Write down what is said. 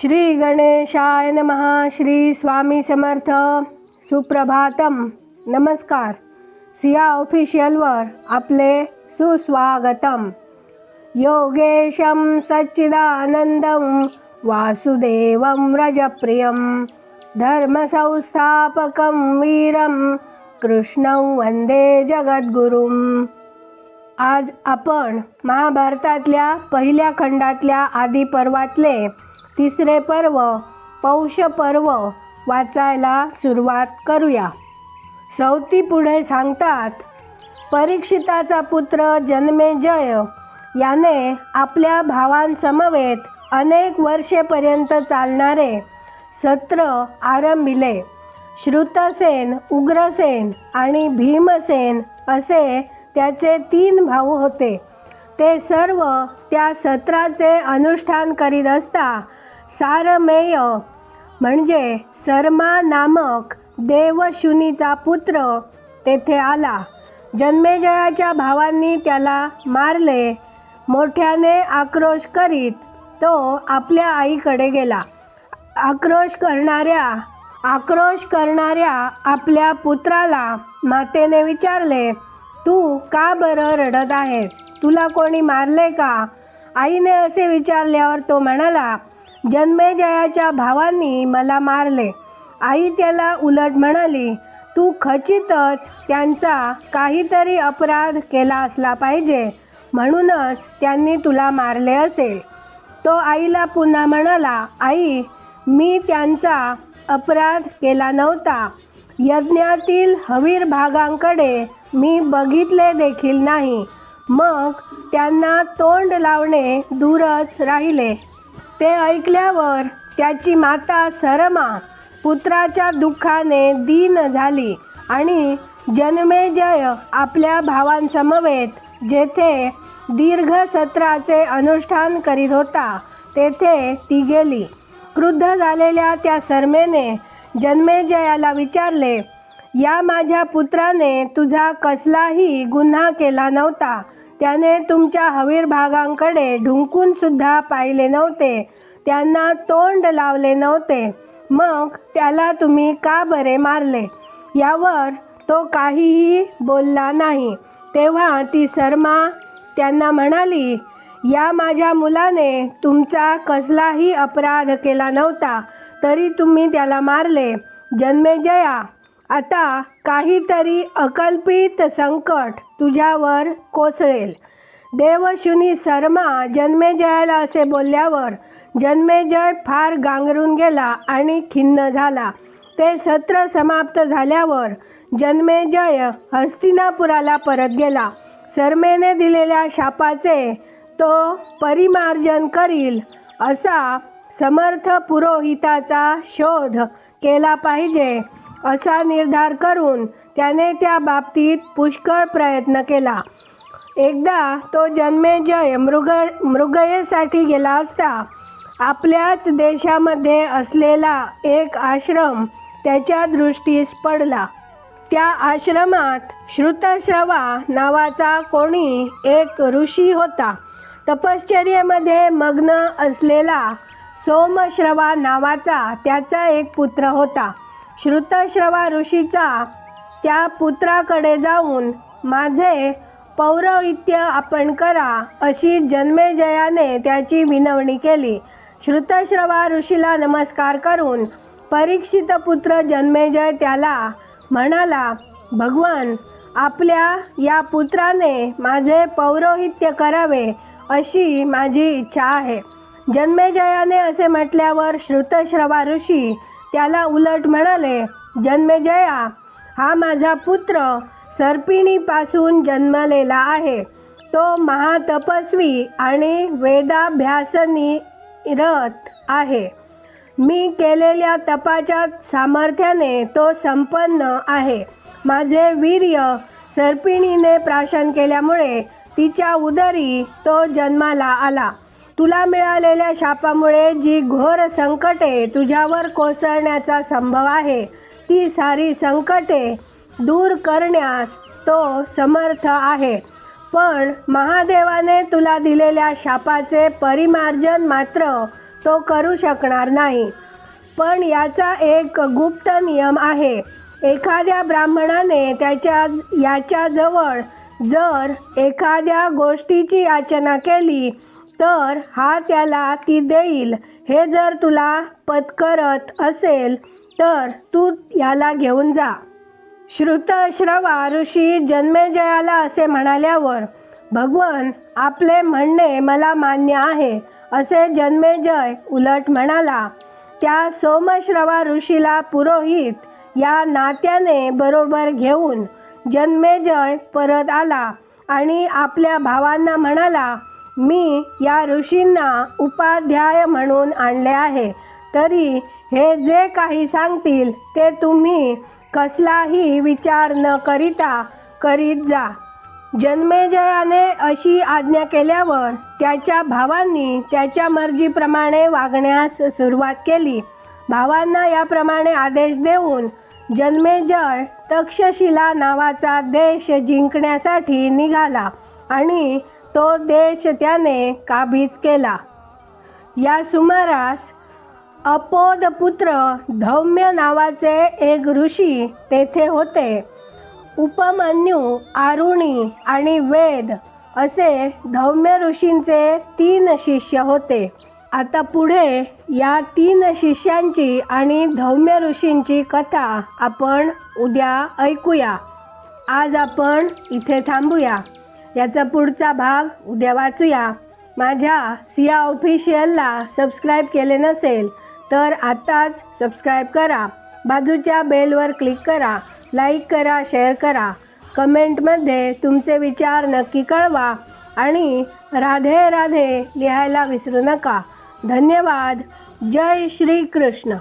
श्री गणेशाय नमः. श्री स्वामी समर्थ. सुप्रभातम. नमस्कार. सिया ऑफिशियलवर आपले सुस्वागतम. योगेशं सच्चिदानंदं वासुदेवं व्रजप्रियं धर्मसंस्थापकं वीरं कृष्णं वंदे जगद्गुरुं. आज आपण महाभारतातल्या पहिल्या खंडातल्या आदी पर्वातले तिसरे पर्व पौष पर्व वाचायला सुरुवात करूया. सौती पुढे सांगतात, परीक्षिताचा पुत्र जन्मेजय याने आपल्या भावांसमवेत अनेक वर्षेपर्यंत चालणारे सत्र आरंभिले. श्रुतसेन, उग्रसेन आणि भीमसेन असे त्याचे 3 भाऊ होते. ते सर्व त्या सत्राचे अनुष्ठान करीत असता सारमेय म्हणजे सरमा नामक देवशुनीचा पुत्र तेथे आला. जन्मेजयाच्या भावांनी त्याला मारले. मोठ्याने आक्रोश करीत तो आपल्या आईकडे गेला. आक्रोश करणाऱ्या आपल्या पुत्राला मातेने विचारले, तू का बरं रडत आहेस? तुला कोणी मारले का? आईने असे विचारल्यावर तो म्हणाला, जन्मेजयाच्या भावांनी मला मारले. आई त्याला उलट म्हणाली, तू खचितच त्यांचा काहीतरी अपराध केला असला पाहिजे, म्हणूनच त्यांनी तुला मारले असेल. तो आईला पुन्हा म्हणाला, आई, मी त्यांचा अपराध केला नव्हता. यज्ञातील हवीर भागांकडे मी बघितले देखील नाही. मग त्यांना तोंड लावणे दूरच राहिले. ते ऐकल्यावर त्याची माता सरमा पुत्राच्या दुःखाने दीन झाली आणि जन्मेजय आपल्या भावांसमवेत जेथे दीर्घ सत्राचे अनुष्ठान करीत होता तेथे ती गेली. क्रुद्ध झालेल्या त्या सरमेने जन्मेजयाला विचारले, या माझ्या पुत्राने तुझा कसलाही गुन्हा केला नव्हता. त्याने तुमच्या हवीर भागांकडे ढुंकून सुद्धा पाहिले नव्हते. त्यांना तोंड लावले नव्हते. मग त्याला तुम्ही का बरे मारले? यावर तो काहीही बोलला नाही. तेव्हा ती सरमा त्यांना म्हणाली, या माझ्या मुलाने तुमचा कसलाही अपराध केला नव्हता, तरी तुम्ही त्याला मारले. जन्मेजया, आता काहीतरी अकल्पित संकट तुझ्यावर कोसळेल. देवशुनी सरमा जन्मेजयाला असे बोलल्यावर जन्मेजय फार गांगरून गेला आणि खिन्न झाला. ते सत्र समाप्त झाल्यावर जन्मेजय हस्तिनापुराला परत गेला. सरमेने दिलेल्या शापाचे तो परिमार्जन करील असा समर्थ पुरोहिताचा शोध केला पाहिजे असा निर्धार करून त्याने त्या बाबतीत पुष्कळ प्रयत्न केला. एकदा तो जन्मेजय मृगयेसाठी गेला असता आपल्याच देशामध्ये असलेला एक आश्रम त्याच्या दृष्टीस पडला. त्या आश्रमात श्रुतश्रवा नावाचा कोणी एक ऋषी होता. तपश्चर्येमध्ये मग्न असलेला सोमश्रवा नावाचा त्याचा एक पुत्र होता. श्रुतश्रवा ऋषीचा त्या पुत्राकडे जाऊन माझे पौरोहित्य आपण करा अशी जन्मेजयाने त्याची विनवणी केली. श्रुतश्रवा ऋषीला नमस्कार करून परीक्षित पुत्र जन्मेजय त्याला म्हणाला, भगवान, आपल्या या पुत्राने माझे पौरोहित्य करावे अशी माझी इच्छा आहे. जन्मेजयाने असे म्हटल्यावर श्रुतश्रवा ऋषी त्याला उलट म्हणाले, जन्मेजया, हा माझा पुत्र सर्पिणीपासून जन्मलेला आहे. तो महातपस्वी आणि वेदाभ्यासनिरत आहे. मी केलेल्या तपाच्या सामर्थ्याने तो संपन्न आहे. माझे वीर्य सर्पिणीने प्राशन केल्यामुळे तिच्या उदरी तो जन्माला आला. तुला मिळालेल्या शापामुळे जी घोर संकटे तुझ्यावर कोसळण्याचा संभव आहे, ती सारी संकटे दूर करण्यास तो समर्थ आहे. पण महादेवाने तुला दिलेल्या शापाचे परिमार्जन मात्र तो करू शकणार नाही. पण याचा एक गुप्त नियम आहे. एखाद्या ब्राह्मणाने याच्याजवळ जर एखाद्या गोष्टीची याचना केली तर हा त्याला ती देईल. हे जर तुला पत्करत असेल तर तू याला घेऊन जा. श्रुतश्रवा ऋषी जन्मेजयाला असे म्हणाल्यावर, भगवन, आपले म्हणणे मला मान्य आहे, असे जन्मेजय उलट म्हणाला. त्या सोमश्रवा ऋषीला पुरोहित या नात्याने बरोबर घेऊन जन्मेजय परत आला आणि आपल्या भावांना म्हणाला, मी या ऋषींना उपाध्याय म्हणून आणले आहे, तरी हे जे काही सांगतील ते तुम्ही कसलाही विचार न करिता करीत जा. जन्मेजयाने अशी आज्ञा केल्यावर त्याच्या भावांनी त्याच्या मर्जीप्रमाणे वागण्यास सुरुवात केली. भावांना याप्रमाणे आदेश देऊन जन्मेजय तक्षशिला नावाचा देश जिंकण्यासाठी निघाला आणि तो देश त्याने काबीज केला. या सुमारास अपोदपुत्र धौम्य नावाचे एक ऋषी तेथे होते. उपमन्यू, आरुणी आणि वेद असे धौम्य ऋषींचे 3 शिष्य होते. आता पुढे या 3 शिष्यांची आणि धौम्य ऋषींची कथा आपण उद्या ऐकूया. आज आपण इथे थांबूया. याचा पुढचा भाग उद्या वाचूया. माझ्या सिया ऑफिशियलला सबस्क्राईब केले नसेल तर आत्ताच सबस्क्राईब करा. बाजूच्या बेलवर क्लिक करा. लाईक करा, शेअर करा. कमेंटमध्ये तुमचे विचार नक्की कळवा आणि राधे राधे लिहायला विसरू नका. धन्यवाद. जय श्री कृष्ण.